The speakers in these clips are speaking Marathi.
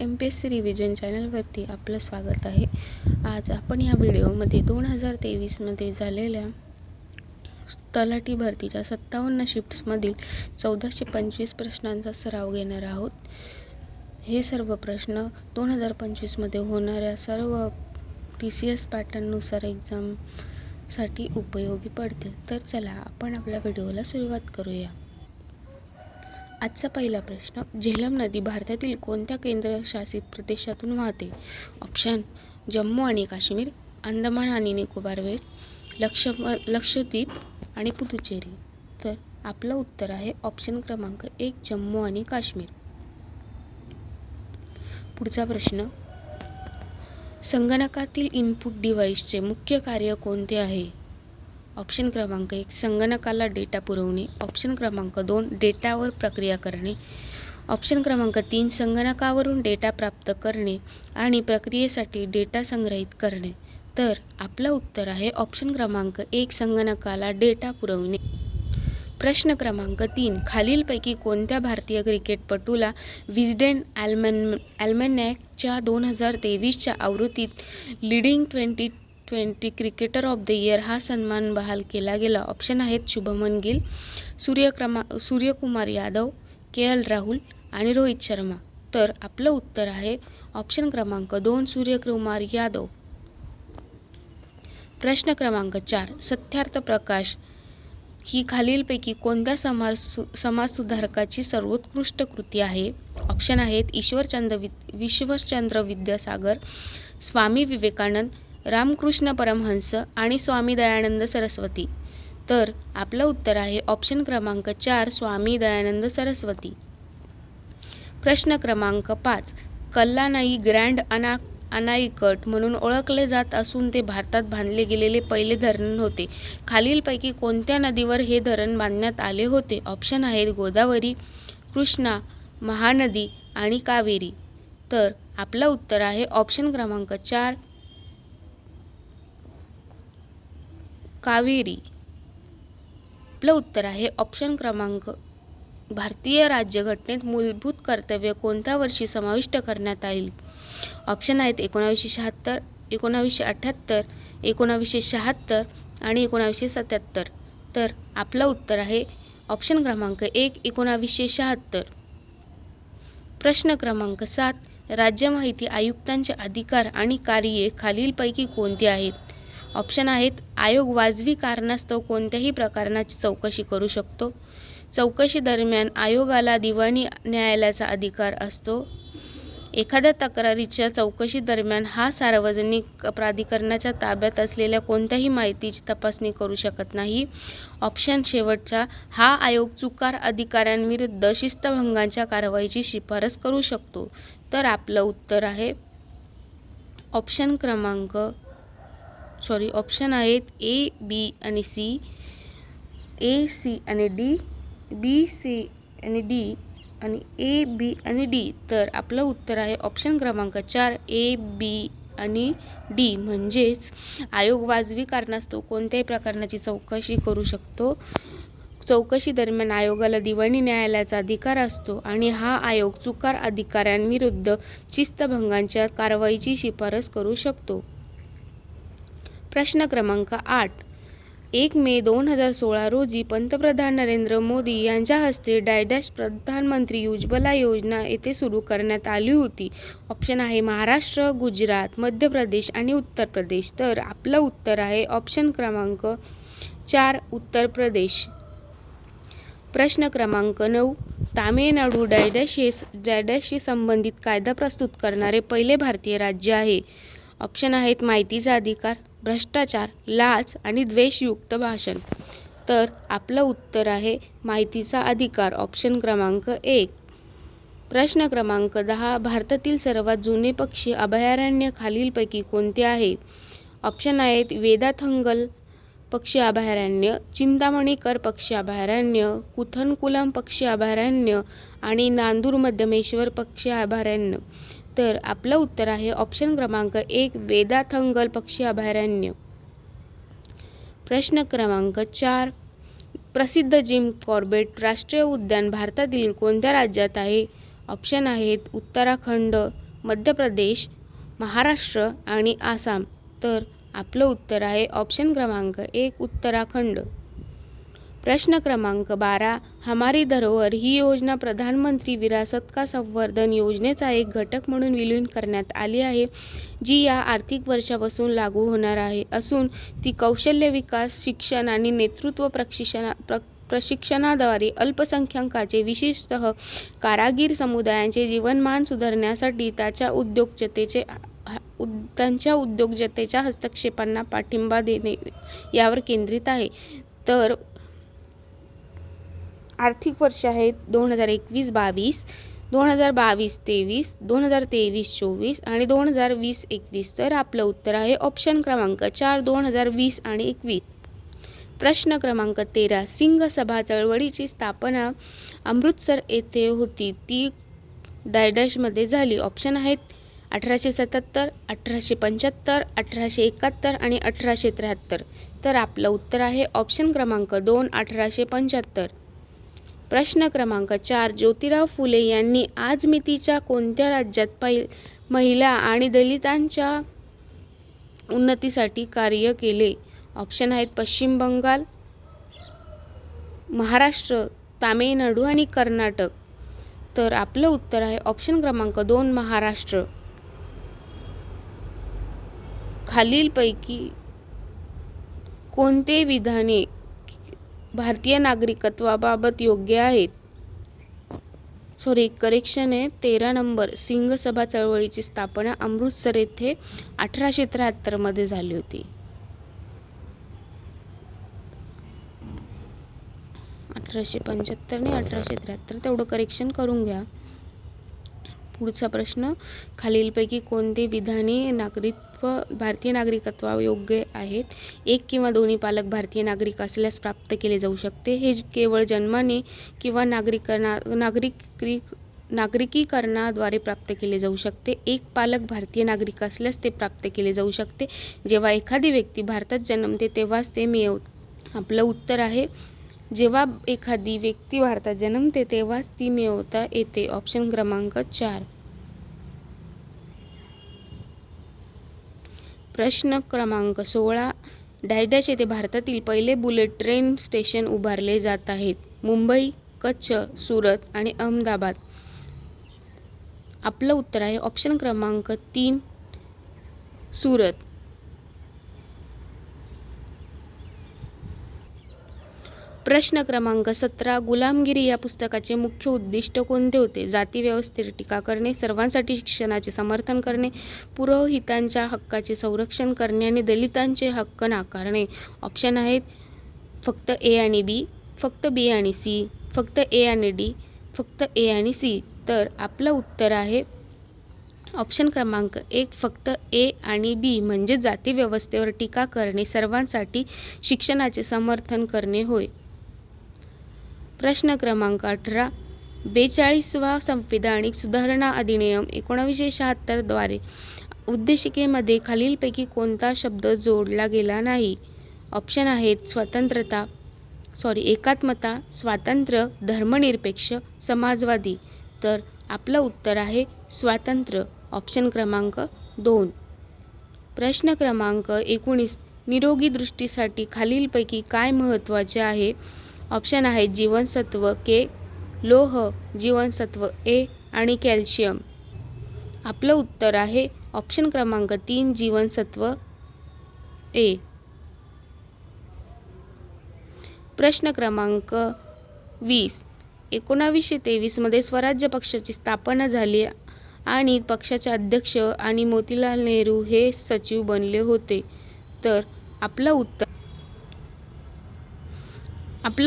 MPSC रिव्हिजन चॅनलवरती आपलं स्वागत आहे. आज आपण या व्हिडिओमध्ये 2023मध्ये झालेल्या तलाठी भरतीच्या 57 शिफ्ट्समधील 1425 प्रश्नांचा सराव घेणार आहोत. हे सर्व प्रश्न 2025मध्ये होणाऱ्या सर्व TCS पॅटर्ननुसार एक्झामसाठी उपयोगी पडतील. तर चला आपण आपल्या व्हिडिओला सुरुवात करूया. आजचा पहिला प्रश्न, झेलम नदी भारतातील कोणत्या केंद्रशासित प्रदेशातून वाहते? ऑप्शन: जम्मू आणि काश्मीर, अंदमान आणि निकोबार बेट, लक्षद्वीप आणि पुदुचेरी. तर आपलं उत्तर आहे ऑप्शन क्रमांक 1, जम्मू आणि काश्मीर. पुढचा प्रश्न, संगणकातील इनपुट डिव्हाइसचे मुख्य कार्य कोणते आहे? ऑप्शन क्रमांक 1, संगणकाला डेटा पुरवणे. ऑप्शन क्रमांक 2, डेटावर प्रक्रिया करणे. ऑप्शन क्रमांक 3, संगणकावरून डेटा प्राप्त करणे आणि प्रक्रियेसाठी डेटा संग्रहित करणे. तर आपलं उत्तर आहे ऑप्शन क्रमांक 1, संगणकाला डेटा पुरवणे. प्रश्न क्रमांक 3, खालीलपैकी कोणत्या भारतीय क्रिकेटपटूला विस्डेन ॲल्मॅनॅकच्या 2023च्या आवृत्तीत leading 2020 cricketer of the year हा सन्मान बहाल केला गेला? ऑप्शन आहेत शुभमन गिल, सूर्यकुमार यादव, KL राहुल आणि रोहित शर्मा. तर आपलं उत्तर आहे ऑप्शन क्रमांक 2, सूर्यकुमार यादव. प्रश्न क्रमांक 4, सत्यार्थ प्रकाश ही खालीलपैकी कोणत्या समाजसुधारकाची सर्वोत्कृष्ट कृती आहे? ऑप्शन आहेत ईश्वरचंद्र विद्यासागर, स्वामी विवेकानंद, रामकृष्ण परमहंस आणि स्वामी दयानंद सरस्वती. तर आपलं उत्तर आहे ऑप्शन क्रमांक 4, स्वामी दयानंद सरस्वती. प्रश्न क्रमांक 5, कल्लानाई ग्रँड अनाईकट म्हणून ओळखले जात असून ते भारतात बांधले गेलेले पहिले धरण होते. खालीलपैकी कोणत्या नदीवर हे धरण बांधण्यात आले होते? ऑप्शन आहेत गोदावरी, कृष्णा, महानदी आणि कावेरी. तर आपलं उत्तर आहे ऑप्शन क्रमांक 4, कावेरी. आपलं उत्तर आहे ऑप्शन क्रमांक. भारतीय राज्यघटनेत मूलभूत कर्तव्य कोणत्या वर्षी समाविष्ट करण्यात आली? ऑप्शन आहेत 1976, 1978, 1976 आणि 1977. तर आपलं उत्तर आहे ऑप्शन क्रमांक 1, 1976. प्रश्न क्रमांक 7, राज्य माहिती आयुक्तांचे अधिकार आणि कार्ये खालीलपैकी कोणती आहेत? ऑप्शन आहेत आयोग वाजवी कारणास्तव कोणत्याही प्रकरणाची चौकशी करू शकतो. चौकशी दरम्यान आयोगाला दिवाणी न्यायालयाचा अधिकार असतो. एखाद्या तक्रारीच्या चौकशी दरम्यान हा सार्वजनिक प्राधिकरणाच्या ताब्यात असलेल्या कोणत्याही माहितीची तपासणी करू शकत नाही. ऑप्शन शेवटचा, हा आयोग चुकार अधिकाऱ्यांविरुद्ध शिस्तभंगाच्या कारवाईची शिफारस करू शकतो. तर आपलं उत्तर आहे ऑप्शन आहेत A, B आणि C, A, C आणि D, B, C आणि D आणि A, B आणि D. तर आपलं उत्तर आहे ऑप्शन क्रमांक 4, A, B आणि D. म्हणजेच आयोग वाजवी कारणास्तव कोणत्याही प्रकरणाची चौकशी करू शकतो. चौकशी दरम्यान आयोगाला दिवाणी न्यायालयाचा अधिकार असतो आणि हा आयोग चुकार अधिकाऱ्यांविरुद्ध शिस्तभंगाच्या कारवाईची शिफारस करू शकतो. प्रश्न क्रमांक 8, 1 मे 2016 रोजी पंतप्रधान नरेंद्र मोदी यांच्या हस्ते डॅश प्रधानमंत्री उज्ज्वला योजना येथे सुरू करण्यात आली होती. ऑप्शन आहे महाराष्ट्र, गुजरात, मध्य प्रदेश आणि उत्तर प्रदेश. तर आपलं उत्तर आहे ऑप्शन क्रमांक 4, उत्तर प्रदेश. प्रश्न क्रमांक 9, तामिळनाडू डॅशशी संबंधित कायदा प्रस्तुत करणारे पहिले भारतीय राज्य आहे. ऑप्शन आहेत माहितीचा अधिकार, भ्रष्टाचार, लाच आणि द्वेषयुक्त भाषण. तर आपलं उत्तर आहे माहितीचा अधिकार, ऑप्शन क्रमांक 1. प्रश्न क्रमांक 10, भारतातील सर्वात जुने पक्षी अभयारण्य खालीलपैकी कोणते आहे? ऑप्शन आहेत वेदाथंगल पक्षी अभयारण्य, चिंतामणीकर पक्षी अभयारण्य, कुथनकुलम पक्षी अभयारण्य आणि नांदूर मध्यमेश्वर पक्षी अभयारण्य. तर आपलं उत्तर आहे ऑप्शन क्रमांक 1, वेदाथंगल पक्षी अभयारण्य. प्रश्न क्रमांक 4, प्रसिद्ध जिम कॉर्बेट राष्ट्रीय उद्यान भारतातील कोणत्या राज्यात आहे? ऑप्शन आहेत उत्तराखंड, मध्य प्रदेश, महाराष्ट्र आणि आसाम. तर आपलं उत्तर आहे ऑप्शन क्रमांक 1 उत्तराखंड. प्रश्न क्रमांक 12. हमारी धरोहर ही योजना प्रधानमंत्री विरासत का संवर्धन योजनेचा एक घटक म्हणून विलीन करण्यात आली आहे, जी या आर्थिक वर्षापासून लागू होणार आहे असून ती कौशल्य विकास, शिक्षण आणि नेतृत्व प्रशिक्षणाद्वारे अल्पसंख्याकांचे विशेषतः कारागीर समुदायाचे जीवनमान सुधारण्यासाठी त्यांच्या उद्योजकतेच्या हस्तक्षेपांना पाठिंबा देणे यावर केंद्रित आहे. तर आर्थिक वर्ष आहेत 2021-22, 2022-23, 2023-24 आणि 2020-21. तर आपलं उत्तर आहे ऑप्शन क्रमांक 4 2020 आणि 21. प्रश्न क्रमांक 13. सिंग सभा चळवळीची स्थापना अमृतसर येथे होती, ती डॅशमध्ये झाली. ऑप्शन आहेत 1877, 1875, 1871 आणि 1873. तर आपलं उत्तर आहे ऑप्शन क्रमांक 2 1875. प्रश्न क्रमांक 4. ज्योतिराव फुले यांनी आजमितीच्या कोणत्या राज्यात महिला आणि दलितांच्या उन्नतीसाठी कार्य केले? ऑप्शन आहेत पश्चिम बंगाल, महाराष्ट्र, तामिळनाडू आणि कर्नाटक. तर आपलं उत्तर आहे ऑप्शन क्रमांक 2 महाराष्ट्र. खालीलपैकी कोणते विधाने भारतीय नागरिकत्वाबाबत योग्य आहेत? करेक्शन आहे 13 नंबर. सिंग सभा चळवळीची स्थापना अमृतसर येथे 1873 मध्ये झाली होती. 1875 आणि 1873 तेवढं करेक्शन करून घ्या. पुढचा प्रश्न. खालीलपैकी कोणते विधाने भारतीय नागरिकत्वायोग्य आहेत? एक किंवा दोन्ही पालक भारतीय नागरिक असल्यास प्राप्त केले जाऊ शकते. हे केवळ जन्माने किंवा नागरिकीकरणाद्वारे प्राप्त केले जाऊ शकते. एक पालक भारतीय नागरिक असल्यास ते प्राप्त केले जाऊ शकते जेव्हा एखादी व्यक्ती भारतात जन्मते तेव्हाच ते मिळवते. आपलं उत्तर आहे जेव्हा एखादी व्यक्ती भारतात जन्मते तेव्हाच ती मिळवता येते. ऑप्शन क्रमांक 4. प्रश्न क्रमांक 16. डॅश येथे भारतातील पहिले बुलेट ट्रेन स्टेशन उभारले जात आहेत? मुंबई, कच्छ, सुरत आणि अहमदाबाद. आपलं उत्तर आहे ऑप्शन क्रमांक 3 सुरत. प्रश्न क्रमांक 17. गुलामगिरी या पुस्तकाचे मुख्य उद्दिष्ट कोणते होते? जाती व्यवस्थेवर टीका करणे, सर्वांसाठी शिक्षणाचे समर्थन करणे, पुरोहितांच्या हक्काचे संरक्षण करणे आणि दलितांचे हक्क नाकारणे. ऑप्शन आहेत फक्त ए आणि बी, फक्त बी आणि सी, फक्त ए आणि डी, फक्त ए आणि सी. तर आपलं उत्तर आहे ऑप्शन क्रमांक 1 फक्त ए आणि बी म्हणजे जाती व्यवस्थेवर टीका करणे, सर्वांसाठी शिक्षणाचे समर्थन करणे होय. प्रश्न क्रमांक 18. 42वा संविधानिक सुधारणा अधिनियम 1976 द्वारे उद्देशिकेमध्ये खालीलपैकी कोणता शब्द जोडला गेला नाही? ऑप्शन आहेत एकात्मता, स्वातंत्र्य, धर्मनिरपेक्ष, समाजवादी. तर आपलं उत्तर आहे स्वातंत्र्य. ऑप्शन क्रमांक 2. प्रश्न क्रमांक 19. निरोगी दृष्टीसाठी खालीलपैकी काय महत्त्वाचे आहे? ऑप्शन आहेत जीवनसत्व के, लोह, जीवनसत्व ए आणि कॅल्शियम. आपलं उत्तर आहे ऑप्शन क्रमांक 3 जीवनसत्व ए. प्रश्न क्रमांक 20. 1923 मध्ये स्वराज्य पक्षाची स्थापना झाली आणि पक्षाचे अध्यक्ष आणि मोतीलाल नेहरू हे सचिव बनले होते. तर आपलं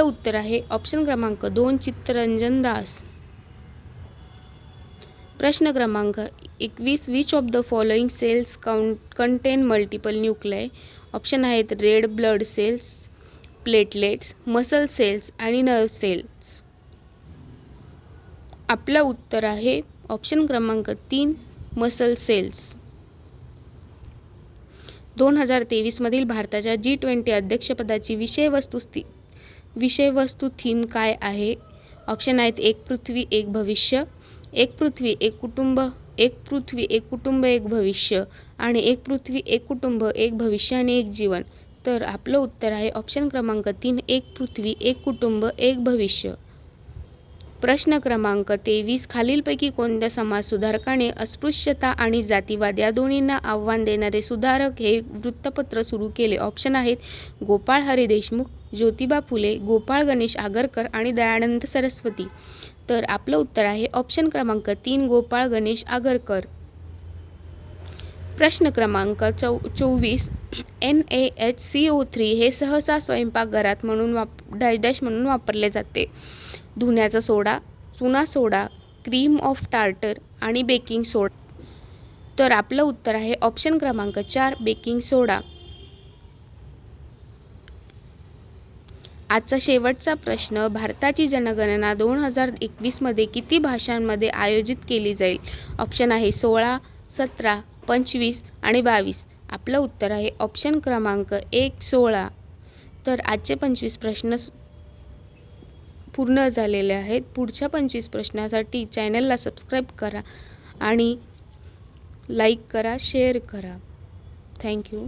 उत्तर आहे ऑप्शन क्रमांक 2 चित्तरंजन दास. प्रश्न क्रमांक 21. Which of the following cells contain multiple nuclei? Option आहेत red blood cells, platelets, muscle cells आणि नर्व सेल्स. आपलं उत्तर आहे ऑप्शन क्रमांक 3 मसल सेल्स. 2023 मधील भारताच्या G20 अध्यक्षपदाची विषयवस्तू थीम काय आहे? ऑप्शन आहेत एक पृथ्वी एक भविष्य, एक पृथ्वी एक कुटुंब, एक पृथ्वी एक कुटुंब एक भविष्य आणि एक पृथ्वी एक कुटुंब एक भविष्य आणि एक जीवन. तर आपलं उत्तर आहे ऑप्शन क्रमांक 3, एक पृथ्वी एक कुटुंब एक भविष्य. प्रश्न क्रमांक 23, खालीलपैकी कोणत्या समाजसुधारकाने अस्पृश्यता आणि जातीवाद या दोन्हींना आव्हान देणारे सुधारक हे वृत्तपत्र सुरू केले? ऑप्शन आहेत गोपाळ हरी देशमुख, ज्योतिबा फुले, गोपाळ गणेश आगरकर आणि दयानंद सरस्वती. तर आपलं उत्तर आहे ऑप्शन क्रमांक 3, गोपाळ गणेश आगरकर. प्रश्न क्रमांक 24, NaHCO3 हे सहसा स्वयंपाकघरात डॅश म्हणून वापरले जाते? धुण्याचा सोडा, चुना सोडा, क्रीम ऑफ टार्टर आणि बेकिंग सोडा. तर आपलं उत्तर आहे ऑप्शन क्रमांक 4, बेकिंग सोडा. आजचा शेवटचा प्रश्न, भारताची जनगणना 2021 मध्ये किती भाषांमध्ये आयोजित केली जाईल? ऑप्शन आहे 16, 17, 25 आणि 22. आपलं उत्तर आहे ऑप्शन क्रमांक 1, 16. तर आजचे 25 प्रश्न पूर्ण झालेले आहेत. पुढच्या 25 प्रश्नासाठी चॅनलला सबस्क्राईब करा आणि लाईक करा, शेअर करा. थँक्यू.